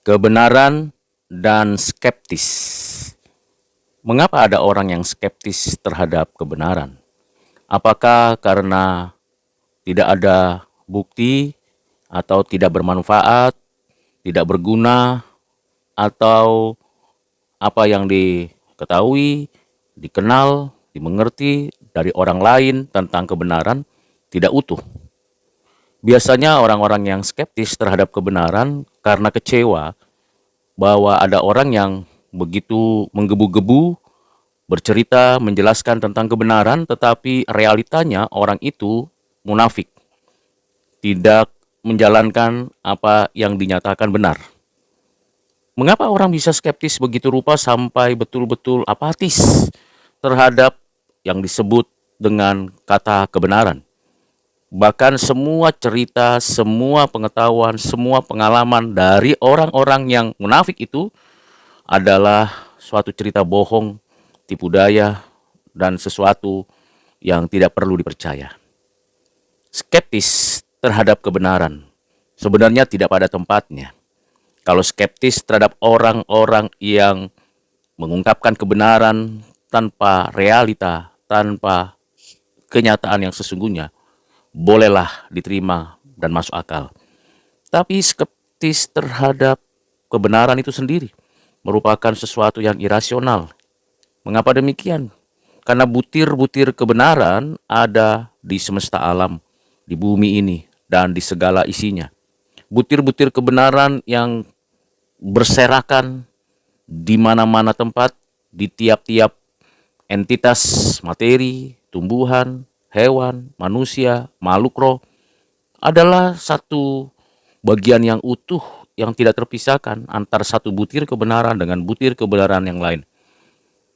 Kebenaran dan skeptis. Mengapa ada orang yang skeptis terhadap kebenaran? Apakah karena tidak ada bukti atau tidak bermanfaat, tidak berguna, atau apa yang diketahui, dikenal, dimengerti dari orang lain tentang kebenaran tidak utuh? Biasanya orang-orang yang skeptis terhadap kebenaran karena kecewa bahwa ada orang yang begitu menggebu-gebu bercerita menjelaskan tentang kebenaran, tetapi realitanya orang itu munafik, tidak menjalankan apa yang dinyatakan benar. Mengapa orang bisa skeptis begitu rupa sampai betul-betul apatis terhadap yang disebut dengan kata kebenaran? Bahkan semua cerita, semua pengetahuan, semua pengalaman dari orang-orang yang munafik itu adalah suatu cerita bohong, tipu daya, dan sesuatu yang tidak perlu dipercaya. Skeptis terhadap kebenaran sebenarnya tidak pada tempatnya. Kalau skeptis terhadap orang-orang yang mengungkapkan kebenaran tanpa realita, tanpa kenyataan yang sesungguhnya, bolehlah diterima dan masuk akal. Tapi skeptis terhadap kebenaran itu sendiri merupakan sesuatu yang irasional. Mengapa demikian? Karena butir-butir kebenaran ada di semesta alam, di bumi ini, dan di segala isinya. Butir-butir kebenaran yang berserakan di mana-mana tempat, di tiap-tiap entitas materi, tumbuhan, hewan, manusia, makhluk roh, adalah satu bagian yang utuh yang tidak terpisahkan antara satu butir kebenaran dengan butir kebenaran yang lain.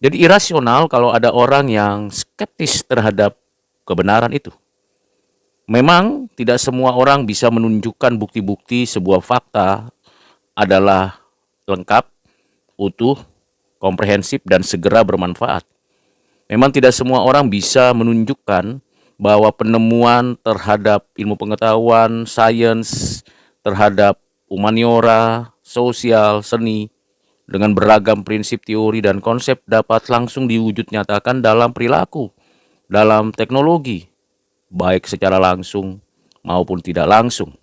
Jadi irasional kalau ada orang yang skeptis terhadap kebenaran itu. Memang tidak semua orang bisa menunjukkan bukti-bukti sebuah fakta adalah lengkap, utuh, komprehensif, dan segera bermanfaat. Memang tidak semua orang bisa menunjukkan bahwa penemuan terhadap ilmu pengetahuan, sains, terhadap humaniora, sosial, seni, dengan beragam prinsip, teori, dan konsep dapat langsung diwujud nyatakan dalam perilaku, dalam teknologi, baik secara langsung maupun tidak langsung.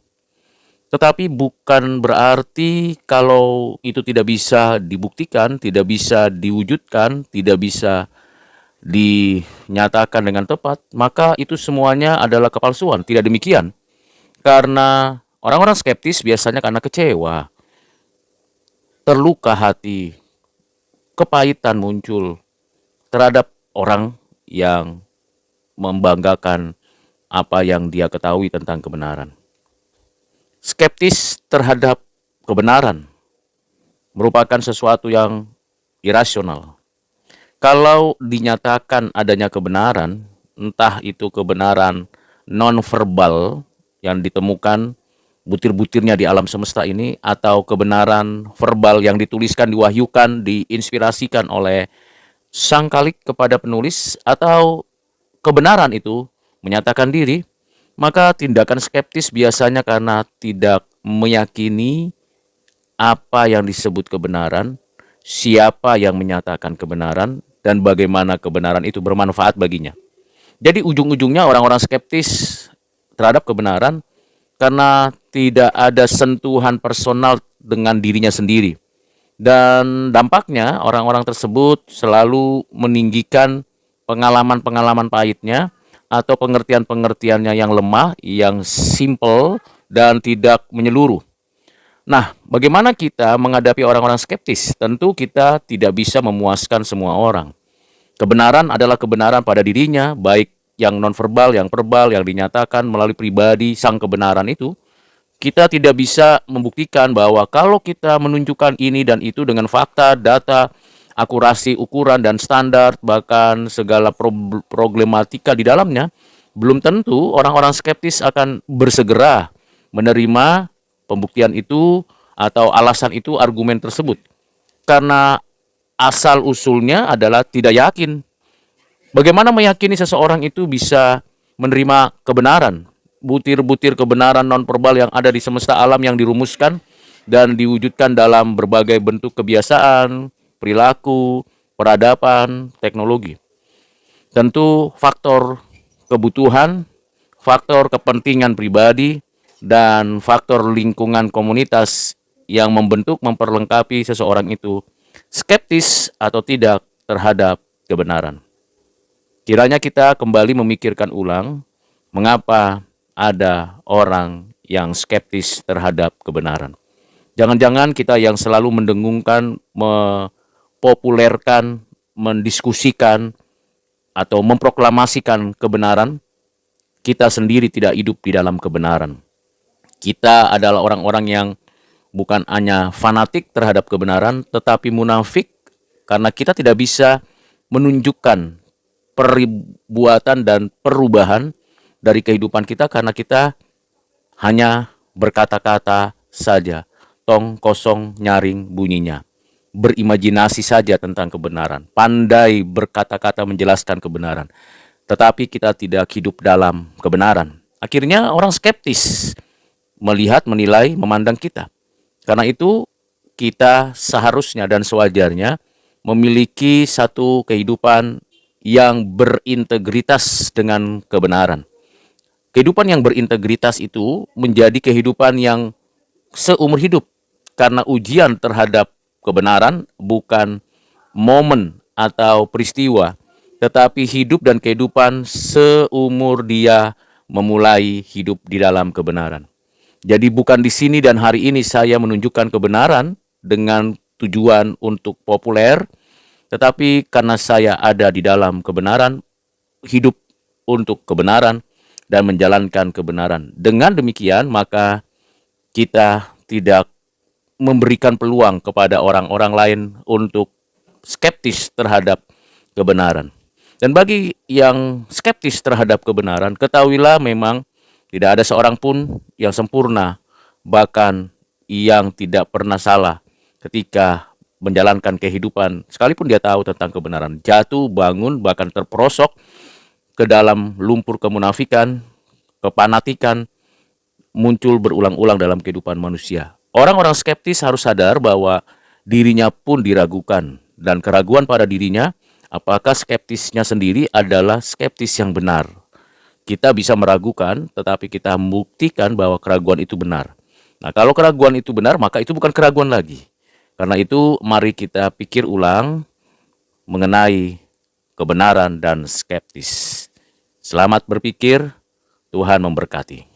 Tetapi bukan berarti kalau itu tidak bisa dibuktikan, tidak bisa diwujudkan, tidak bisa dinyatakan dengan tepat, maka itu semuanya adalah kepalsuan. Tidak demikian. Karena orang-orang skeptis biasanya karena kecewa, terluka hati, kepahitan muncul terhadap orang yang membanggakan apa yang dia ketahui tentang kebenaran. Skeptis terhadap kebenaran merupakan sesuatu yang irasional. Kalau dinyatakan adanya kebenaran, entah itu kebenaran non-verbal yang ditemukan butir-butirnya di alam semesta ini, atau kebenaran verbal yang dituliskan, diwahyukan, diinspirasikan oleh sang kalik kepada penulis, atau kebenaran itu menyatakan diri, maka tindakan skeptis biasanya karena tidak meyakini apa yang disebut kebenaran, siapa yang menyatakan kebenaran, dan bagaimana kebenaran itu bermanfaat baginya. Jadi ujung-ujungnya orang-orang skeptis terhadap kebenaran karena tidak ada sentuhan personal dengan dirinya sendiri. Dan dampaknya orang-orang tersebut selalu meninggikan pengalaman-pengalaman pahitnya atau pengertian-pengertiannya yang lemah, yang simple, dan tidak menyeluruh. Nah, bagaimana kita menghadapi orang-orang skeptis? Tentu kita tidak bisa memuaskan semua orang. Kebenaran adalah kebenaran pada dirinya, baik yang nonverbal, yang verbal, yang dinyatakan melalui pribadi sang kebenaran itu. Kita tidak bisa membuktikan bahwa kalau kita menunjukkan ini dan itu dengan fakta, data, akurasi, ukuran, dan standar, bahkan segala problematika di dalamnya, belum tentu orang-orang skeptis akan bersegera menerima pembuktian itu atau alasan itu, argumen tersebut. Karena asal-usulnya adalah tidak yakin. Bagaimana meyakini seseorang itu bisa menerima kebenaran? Butir-butir kebenaran non-verbal yang ada di semesta alam yang dirumuskan dan diwujudkan dalam berbagai bentuk kebiasaan, perilaku, peradaban, teknologi. Tentu faktor kebutuhan, faktor kepentingan pribadi, dan faktor lingkungan komunitas yang membentuk memperlengkapi seseorang itu skeptis atau tidak terhadap kebenaran. Kiranya kita kembali memikirkan ulang mengapa ada orang yang skeptis terhadap kebenaran. Jangan-jangan kita yang selalu mendengungkan, mempopulerkan, mendiskusikan, atau memproklamasikan kebenaran, kita sendiri tidak hidup di dalam kebenaran. Kita adalah orang-orang yang bukan hanya fanatik terhadap kebenaran, tetapi munafik karena kita tidak bisa menunjukkan perbuatan dan perubahan dari kehidupan kita karena kita hanya berkata-kata saja, tong kosong nyaring bunyinya. Berimajinasi saja tentang kebenaran, pandai berkata-kata menjelaskan kebenaran, tetapi kita tidak hidup dalam kebenaran. Akhirnya orang skeptis melihat, menilai, memandang kita. Karena itu kita seharusnya dan sewajarnya memiliki satu kehidupan yang berintegritas dengan kebenaran. Kehidupan yang berintegritas itu menjadi kehidupan yang seumur hidup karena ujian terhadap kebenaran bukan momen atau peristiwa, tetapi hidup dan kehidupan seumur dia memulai hidup di dalam kebenaran. Jadi bukan di sini dan hari ini saya menunjukkan kebenaran dengan tujuan untuk populer, tetapi karena saya ada di dalam kebenaran, hidup untuk kebenaran, dan menjalankan kebenaran. Dengan demikian, maka kita tidak memberikan peluang kepada orang-orang lain untuk skeptis terhadap kebenaran. Dan bagi yang skeptis terhadap kebenaran, ketahuilah memang tidak ada seorang pun yang sempurna, bahkan yang tidak pernah salah ketika menjalankan kehidupan, sekalipun dia tahu tentang kebenaran. Jatuh, bangun, bahkan terperosok ke dalam lumpur kemunafikan, kepanatikan, muncul berulang-ulang dalam kehidupan manusia. Orang-orang skeptis harus sadar bahwa dirinya pun diragukan, dan keraguan pada dirinya, apakah skeptisnya sendiri adalah skeptis yang benar. Kita bisa meragukan, tetapi kita membuktikan bahwa keraguan itu benar. Nah, kalau keraguan itu benar, maka itu bukan keraguan lagi. Karena itu, mari kita pikir ulang mengenai kebenaran dan skeptis. Selamat berpikir, Tuhan memberkati.